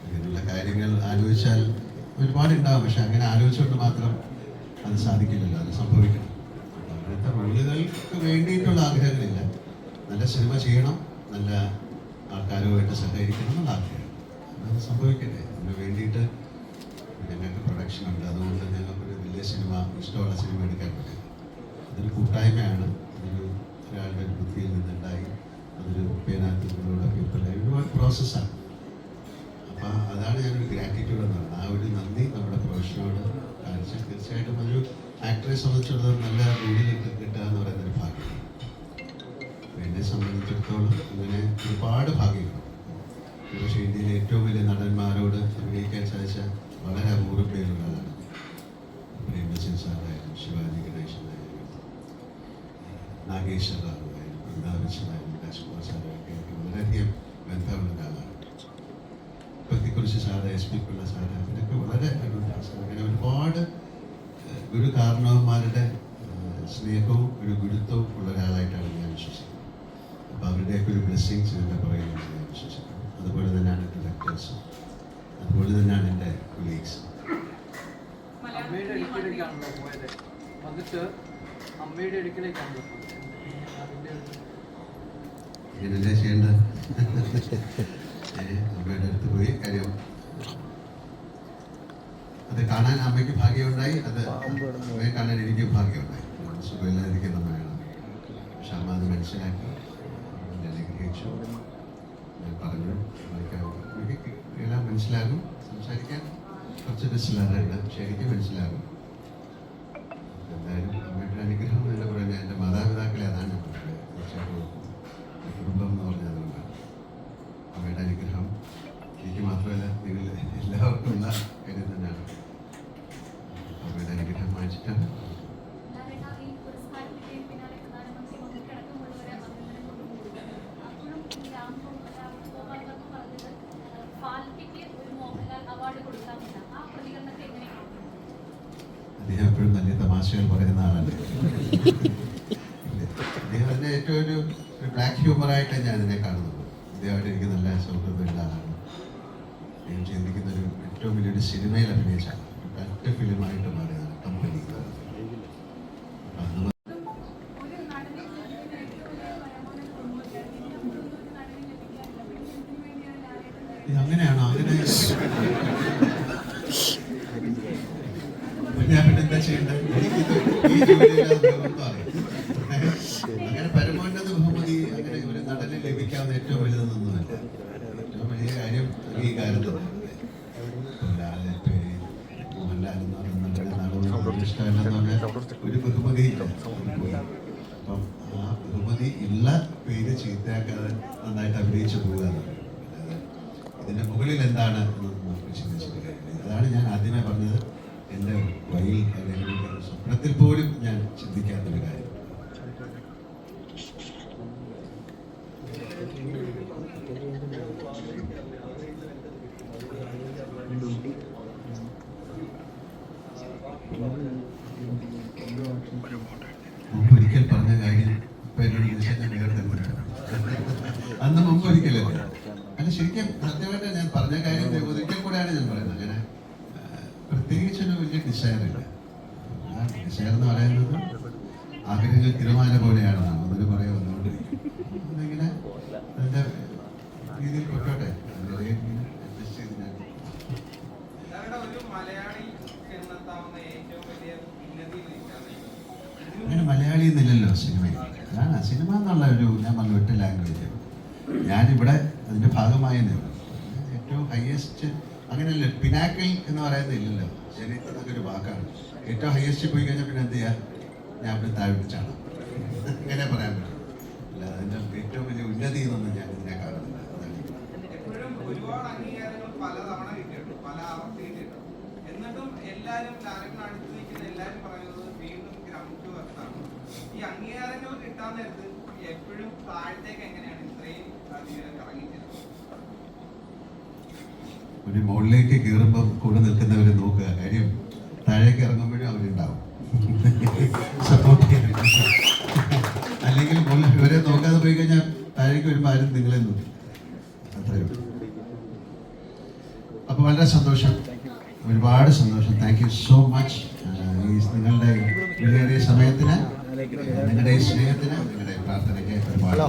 അങ്ങനെയുള്ള കാര്യങ്ങൾ ആലോചിച്ചാൽ ഒരുപാടുണ്ടാവും. പക്ഷെ അങ്ങനെ ആലോചിച്ചുകൊണ്ട് മാത്രം അത് സാധിക്കില്ലല്ലോ, അത് സംഭവിക്കണം. അങ്ങനത്തെ റോളുകൾക്ക് വേണ്ടിയിട്ടുള്ള ആഗ്രഹങ്ങളില്ല. നല്ല സിനിമ ചെയ്യണം, നല്ല ആൾക്കാരുമായിട്ട് സഹകരിക്കണം എന്നുള്ള ആഗ്രഹം. അത് സംഭവിക്കട്ടെ. അതിന് വേണ്ടിയിട്ട് ഞങ്ങൾക്ക് പ്രൊഡക്ഷൻ ഉണ്ട്. അതുകൊണ്ട് ഞങ്ങൾക്കൊരു വലിയ സിനിമ, ഇഷ്ടമുള്ള സിനിമ എടുക്കാൻ പറ്റില്ല. അതൊരു കൂട്ടായ്മയാണ്. അതൊരു ഒരാളുടെ ബുദ്ധിയിൽ നിന്നുണ്ടായി, അതൊരു പേനാത്തിലൂടെ പേപ്പറിലായി ഒരുപാട് പ്രോസസ്സാണ്. അപ്പം അതാണ് ഞാനൊരു ഗ്രാറ്റിറ്റ്യൂഡ് എന്ന് പറയുന്നത്. ആ ഒരു നന്ദി നമ്മുടെ പ്രൊഫഷനോട് കാണിച്ചാൽ തീർച്ചയായിട്ടും ഒരു ആക്ടറെ സംബന്ധിച്ചിടത്തോളം നല്ല റോളിൽ കിട്ടുക എന്ന് പറയുന്നൊരു ഭാഗ്യമാണ്. എന്നെ സംബന്ധിച്ചിടത്തോളം അങ്ങനെ ഒരുപാട് ഭാഗ്യങ്ങൾ. പക്ഷേ ഇന്ത്യയിലെ ഏറ്റവും വലിയ നടന്മാരോട് അഭിനയിക്കാൻ സാധിച്ച വളരെ അപൂർവ പേരുള്ളതാണ്. പ്രേംനസീർ സാറായാലും, ശിവാജി ഗണേശനായാലും, നാഗേശ്വർ റാവുവായാലും, അമിതാഭ് ബച്ചനായാലും, രാജ്കുമാർ സാറൊക്കെ വളരെയധികം ബന്ധമുള്ള ഒരാളാണ്. പ്രതിക്കുറിച്ച് sir, S P Pillai sir, അതിനൊക്കെ വളരെ അങ്ങനെ ഒരുപാട് ഗുരു കാരണവന്മാരുടെ സ്നേഹവും ഒരു ഗുരുത്വവും ഉള്ള ഒരാളായിട്ടാണ് ഞാൻ വിശ്വസിക്കുന്നത്. അപ്പോൾ അവരുടെയൊക്കെ ഒരു ബ്ലെസ്സിങ്സ് ഇതിൻ്റെ പുറകിലാണ് ഞാൻ വിശ്വസിക്കുന്നത്. അതുപോലെ തന്നെയാണ് എൻ്റെ ഡയറക്ടേഴ്സും, അതുപോലെ തന്നെയാണ് എൻ്റെ കൊളീഗ്സും. അമ്മയുടെ അടുക്കിലേക്കാണല്ലോ പോയത്, വന്നിട്ട് അമ്മയുടെ അടുക്കിലേക്കാണല്ലോ പോയത്. ഇങ്ങനല്ലേ ചെയ്യേണ്ടത്? അമ്മയുടെ അടുത്ത് പോയി കാര്യം അത് കാണാൻ അമ്മയ്ക്ക് ഭാഗ്യമുണ്ടായി, അത് അമ്മയെ കാണാൻ എനിക്ക് ഭാഗ്യമുണ്ടായി. സുഖമില്ലാതിരിക്കുന്ന അമ്മയാണ്. പക്ഷെ അമ്മ അത് മനസ്സിലാക്കി അനുഗ്രഹിച്ചു. ഞാൻ പറഞ്ഞു എനിക്ക് എല്ലാം മനസ്സിലാകും, സംസാരിക്കാൻ കുറച്ച് ഡിസ്ലറുണ്ട്, പക്ഷെ എനിക്ക് മനസ്സിലാകും. എന്തായാലും അമ്മയുടെ അനുഗ്രഹം എന്ന് പറയുന്നത് എൻ്റെ മാതാപിതാക്കളെ അതാണ് തീർച്ചയായിട്ടും കുടുംബം എന്ന് പറഞ്ഞത്. അതുകൊണ്ടാണ് അമ്മയുടെ അനുഗ്രഹം എനിക്ക് മാത്രമല്ല നിങ്ങൾ എല്ലാവർക്കും ഉള്ള കാര്യം തന്നെയാണ്. അമ്മയുടെ അനുഗ്രഹം വാങ്ങിച്ചിട്ടാണ് അദ്ദേഹം എപ്പോഴും നല്ല തമാശകൾ പറയുന്ന ആളല്ലേ. അദ്ദേഹം ഏറ്റവും ഒരു ബ്ലാക്ക് ഹ്യൂമറായിട്ട് ഞാൻ ഇതിനെ കാണുന്നത്. അദ്ദേഹമായിട്ട് എനിക്ക് നല്ല സൗഹൃദമുള്ള ആളാണ്. അദ്ദേഹം ചിന്തിക്കുന്നൊരു ഏറ്റവും വലിയൊരു സിനിമയിൽ അഭിനയിച്ചാണ്, കറക്റ്റ് ഫിലിമായിട്ട് മാറിയതാണ് കമ്പനി. അങ്ങനെയാണോ? അങ്ങനെ ഞാൻ പിന്നെ എന്താ ചെയ്യേണ്ടത്? അങ്ങനെ പരമോന്നത ബഹുമതി അങ്ങനെ ഒരു നടന് ലഭിക്കാവുന്ന ഏറ്റവും വലുതെന്നൊന്നുമല്ല. ഏറ്റവും വലിയ കാര്യം അംഗീകാരം തന്നെയാണ്. മോഹൻലാൽ എന്ന് പറയുന്ന നാടകം ഇഷ്ടമല്ലെന്ന് പറഞ്ഞാൽ ഒരു ബഹുമതി ഇല്ല. അപ്പം ആ ബഹുമതി ഉള്ള പേര് ചീത്തയാക്കാതെ നന്നായിട്ട് അഭിനയിച്ചു പോകുക എന്നുള്ളത്. ഇതിൻ്റെ മുകളിൽ എന്താണ് എന്ന് നമുക്ക് ചിന്തിച്ചിട്ട് കാര്യമില്ല. അതാണ് ഞാൻ ആദ്യമേ പറഞ്ഞത്. എൻ്റെ വഴി അല്ലെങ്കിൽ സ്വപ്നത്തിൽ പോലും ഞാൻ ചിന്തിക്കാത്തൊരു കാര്യം. ഒരിക്കൽ പറഞ്ഞ കാര്യം ഇപ്പം എന്നോട് ചോദിച്ചാൽ ഞാൻ വേറെ തന്നെ അന്ന് മുമ്പ് ഒരിക്കലല്ലേ. അല്ല, ശരിക്കും സത്യമായിട്ട് ഞാൻ പറഞ്ഞ കാര്യം ഒരിക്കൽ കൂടെയാണ് ഞാൻ പറയുന്നത്. അങ്ങനെ പ്രത്യേകിച്ചൊരു വലിയ ഡിസയറില്ല. ആ ഡിസയർ എന്ന് പറയുന്നത് ആഗ്രഹങ്ങൾ തിരമാല പോലെയാണ്. അതൊരു പറയാൻ വന്നുകൊണ്ടിരിക്കും. അതിങ്ങനെ അതിൻ്റെ രീതിയിൽ പൊട്ടോട്ടെ. അഡ്ജസ്റ്റ് ചെയ്ത് ഞാൻ അങ്ങനെ മലയാളി എന്നില്ലല്ലോ സിനിമയിൽ. അതാണ് സിനിമ എന്നുള്ള ഒരു ഞാൻ പറഞ്ഞ ഒറ്റ ലാംഗ്വേജ്. ഞാനിവിടെ അതിൻ്റെ ഭാഗമായെന്നേ ഉള്ളൂ. ഏറ്റവും ഹയസ്റ്റ് അങ്ങനെയല്ല, പിനാക്കിൾ എന്ന് പറയുന്നത് ഇല്ലല്ലോ. ചരിത്രത്തിനൊക്കെ ഒരു വാക്കാണ്. ഏറ്റവും ഹയസ്റ്റ് പോയി കഴിഞ്ഞാൽ പിന്നെ എന്ത് ചെയ്യാം? ഞാൻ ഇവിടെ താഴെ പിടിച്ചാണ് അങ്ങനെ പറയാൻ പറ്റും. അല്ല, അതിൻ്റെ ഏറ്റവും വലിയ ഉന്നതി എന്നൊന്നും ഞാൻ ഇതിനെ കാണുന്നില്ല. ഒരു മുകളിലേക്ക് കയറുമ്പോൾ കൂടെ നിൽക്കുന്നവരെ നോക്കുക. കാര്യം താഴേക്ക് ഇറങ്ങുമ്പോഴും അവരുണ്ടാവും സപ്പോർട്ട് ചെയ്യാൻ. അല്ലെങ്കിൽ മുകളിൽ ഇവരെ നോക്കാതെ പോയി കഴിഞ്ഞാൽ താഴേക്ക് വരുമ്പോൾ ആരും നിങ്ങളെ നോക്കും. അത്രയേ ഉള്ളൂ. അപ്പോൾ വളരെ സന്തോഷം, ഒരുപാട് സന്തോഷം. Thank you so much. ഈ നിങ്ങളുടെ വിലയേറിയ സമയത്തിന്, നിങ്ങളുടെ ഈ സ്നേഹത്തിന്, നിങ്ങളുടെ പ്രാർത്ഥനയ്ക്ക് ഒരുപാട്